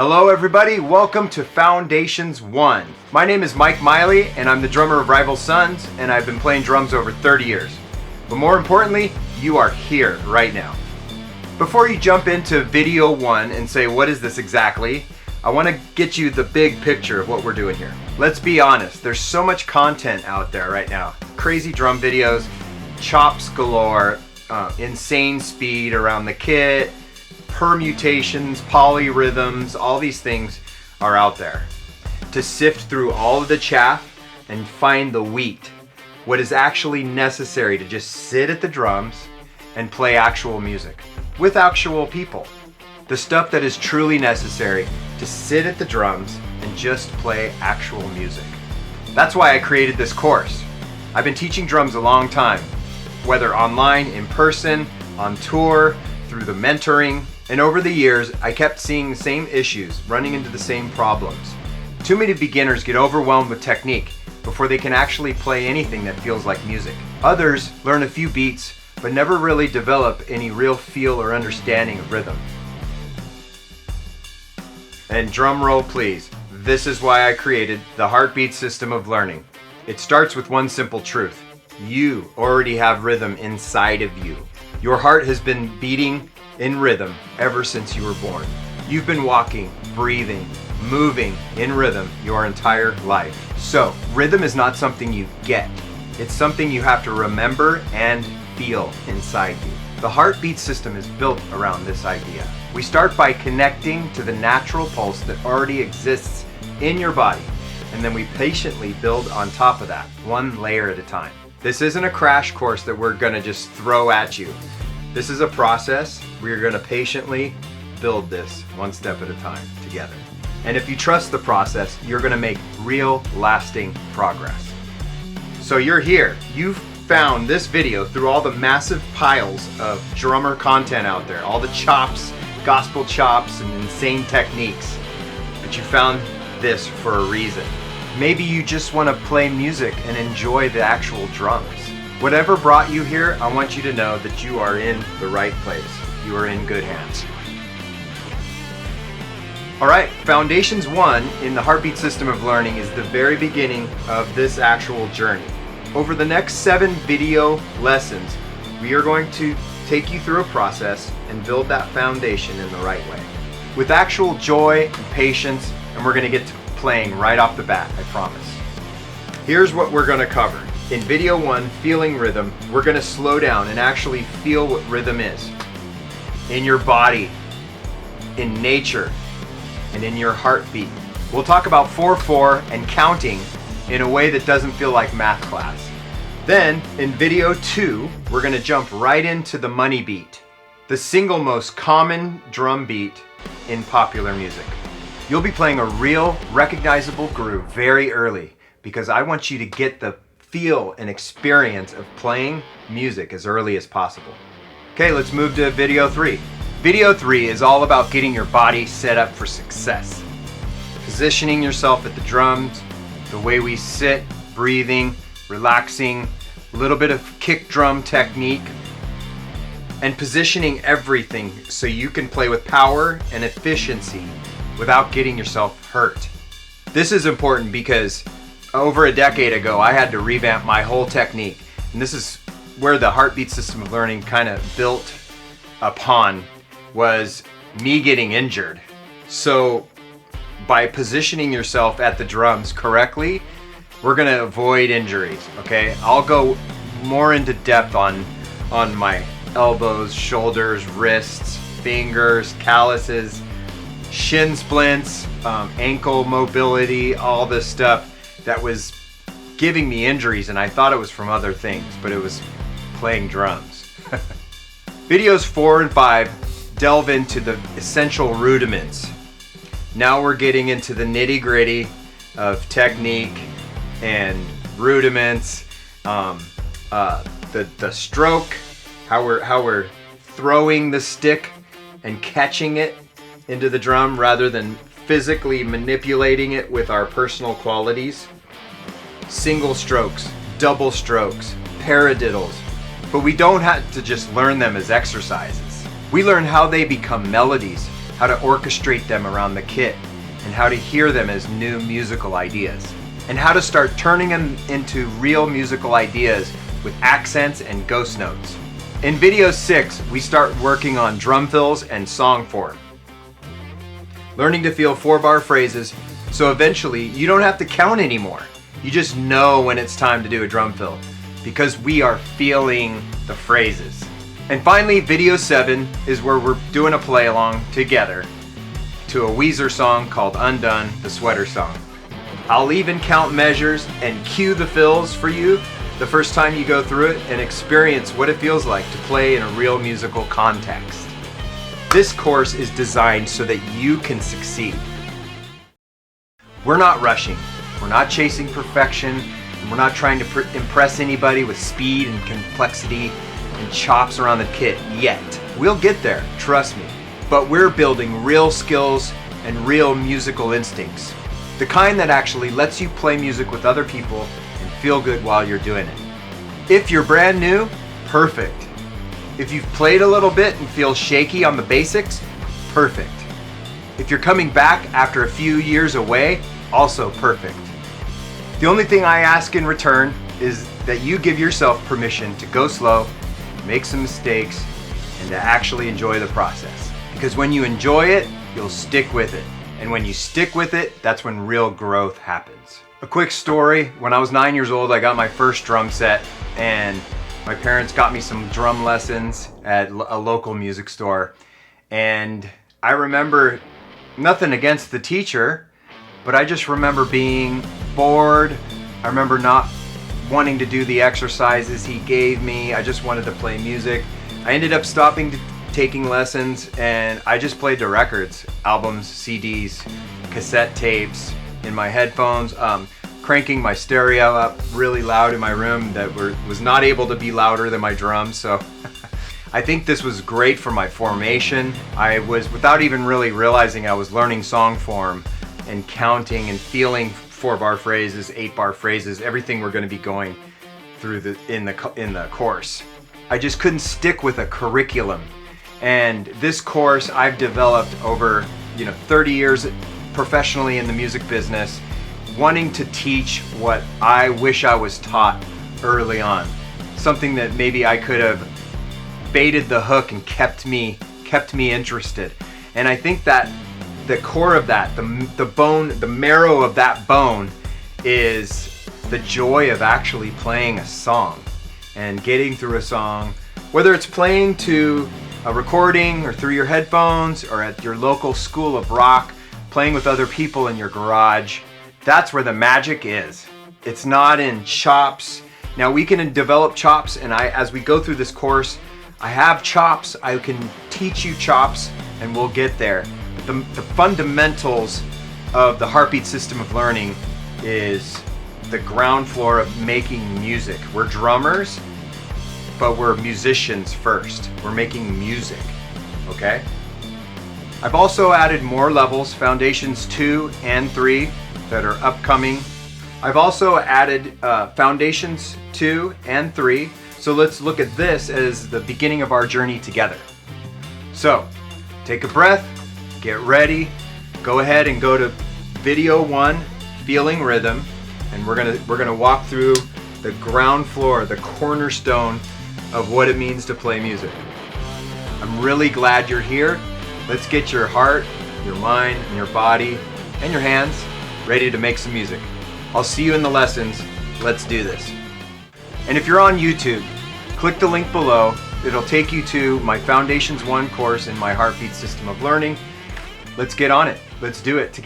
Hello everybody, welcome to Foundations 1. My name is Mike Miley and I'm the drummer of Rival Sons, and I've been playing drums over 30 years. But more importantly, you are here right now. Before you jump into video 1 and say, what is this exactly? I want to get you the big picture of what we're doing here. Let's be honest, there's so much content out there right now. Crazy drum videos, chops galore, insane speed around the kit, permutations, polyrhythms, all these things are out there. To sift through all of the chaff and find the wheat, what is actually necessary to just sit at the drums and play actual music with actual people. The stuff that is truly necessary to sit at the drums and just play actual music. That's why I created this course. I've been teaching drums a long time, whether online, in person, on tour, through the mentoring, and over the years, I kept seeing the same issues, running into the same problems. Too many beginners get overwhelmed with technique before they can actually play anything that feels like music. Others learn a few beats, but never really develop any real feel or understanding of rhythm. And drum roll please, this is why I created the heartbeat system of learning. It starts with one simple truth. You already have rhythm inside of you. Your heart has been beating in rhythm ever since you were born. You've been walking, breathing, moving in rhythm your entire life. So, rhythm is not something you get. It's something you have to remember and feel inside you. The heartbeat system is built around this idea. We start by connecting to the natural pulse that already exists in your body, and then we patiently build on top of that, one layer at a time. This isn't a crash course that we're gonna just throw at you. This is a process. We're gonna patiently build this one step at a time together. And if you trust the process, you're gonna make real lasting progress. So you're here. You've found this video through all the massive piles of drummer content out there, all the chops, gospel chops, and insane techniques. But you found this for a reason. Maybe you just want to play music and enjoy the actual drums. Whatever brought you here, I want you to know that you are in the right place. You are in good hands. Alright, Foundations 1 in the heartbeat system of learning is the very beginning of this actual journey. Over the next 7 video lessons, we are going to take you through a process and build that foundation in the right way. With actual joy and patience, and we're going to get to playing right off the bat, I promise. Here's what we're going to cover. In video 1, feeling rhythm, we're going to slow down and actually feel what rhythm is. In your body, in nature, and in your heartbeat. We'll talk about 4/4 and counting in a way that doesn't feel like math class. Then, in video 2, we're going to jump right into the money beat, the single most common drum beat in popular music. You'll be playing a real, recognizable groove very early because I want you to get the feel and experience of playing music as early as possible. Okay, let's move to video 3. Video 3 is all about getting your body set up for success. Positioning yourself at the drums, the way we sit, breathing, relaxing, a little bit of kick drum technique, and positioning everything so you can play with power and efficiency without getting yourself hurt. This is important because over a decade ago, I had to revamp my whole technique. And this is where the heartbeat system of learning kind of built upon, was me getting injured. So by positioning yourself at the drums correctly, we're gonna avoid injuries, okay? I'll go more into depth on my elbows, shoulders, wrists, fingers, calluses, shin splints, ankle mobility, all this stuff that was giving me injuries, and I thought it was from other things, but it was playing drums. Videos 4 and 5 delve into the essential rudiments. Now we're getting into the nitty-gritty of technique and rudiments, the stroke, how we're throwing the stick and catching it into the drum rather than physically manipulating it with our personal qualities. Single strokes, double strokes, paradiddles. But we don't have to just learn them as exercises. We learn how they become melodies, how to orchestrate them around the kit, and how to hear them as new musical ideas, and how to start turning them into real musical ideas with accents and ghost notes. In video 6, we start working on drum fills and song form. Learning to feel 4-bar phrases, so eventually you don't have to count anymore. You just know when it's time to do a drum fill, because we are feeling the phrases. And finally, video 7 is where we're doing a play along together to a Weezer song called Undone, the Sweater Song. I'll even count measures and cue the fills for you the first time you go through it and experience what it feels like to play in a real musical context. This course is designed so that you can succeed. We're not rushing, we're not chasing perfection, and we're not trying to impress anybody with speed and complexity and chops around the kit yet. We'll get there, trust me. But we're building real skills and real musical instincts. The kind that actually lets you play music with other people and feel good while you're doing it. If you're brand new, perfect. If you've played a little bit and feel shaky on the basics, perfect. If you're coming back after a few years away, also perfect. The only thing I ask in return is that you give yourself permission to go slow, make some mistakes, and to actually enjoy the process. Because when you enjoy it, you'll stick with it. And when you stick with it, that's when real growth happens. A quick story, when I was 9 years old, I got my first drum set, and my parents got me some drum lessons at a local music store. And I remember, nothing against the teacher, but I just remember being bored. I remember not wanting to do the exercises he gave me. I just wanted to play music. I ended up stopping taking lessons, and I just played the records, albums, CDs, cassette tapes in my headphones, cranking my stereo up really loud in my room that was not able to be louder than my drums. So I think this was great for my formation. I was, without even really realizing, I was learning song form and counting and feeling 4-bar phrases, 8-bar phrases, everything we're going to be going through in the course. I just couldn't stick with a curriculum. And this course I've developed over 30 years professionally in the music business, wanting to teach what I wish I was taught early on. Something that maybe I could have baited the hook and kept me interested. And I think that the core of that, the bone, the marrow of that bone, is the joy of actually playing a song and getting through a song, whether it's playing to a recording or through your headphones or at your local school of rock, playing with other people in your garage. That's where the magic is. It's not in chops. Now we can develop chops, and as we go through this course, I have chops. I can teach you chops, and we'll get there. The fundamentals of the Heartbeat system of learning is the ground floor of making music. We're drummers, but we're musicians first. We're making music, okay? I've also added more levels, Foundations 2 and 3, that are upcoming. I've also added Foundations 2 and 3, so let's look at this as the beginning of our journey together. So, take a breath, get ready, go ahead and go to video 1, Feeling Rhythm, and we're gonna walk through the ground floor, the cornerstone of what it means to play music. I'm really glad you're here. Let's get your heart, your mind, and your body, and your hands ready to make some music. I'll see you in the lessons. Let's do this. And if you're on YouTube, click the link below. It'll take you to my Foundations 1 course in my Heartbeat system of learning. Let's get on it. Let's do it together.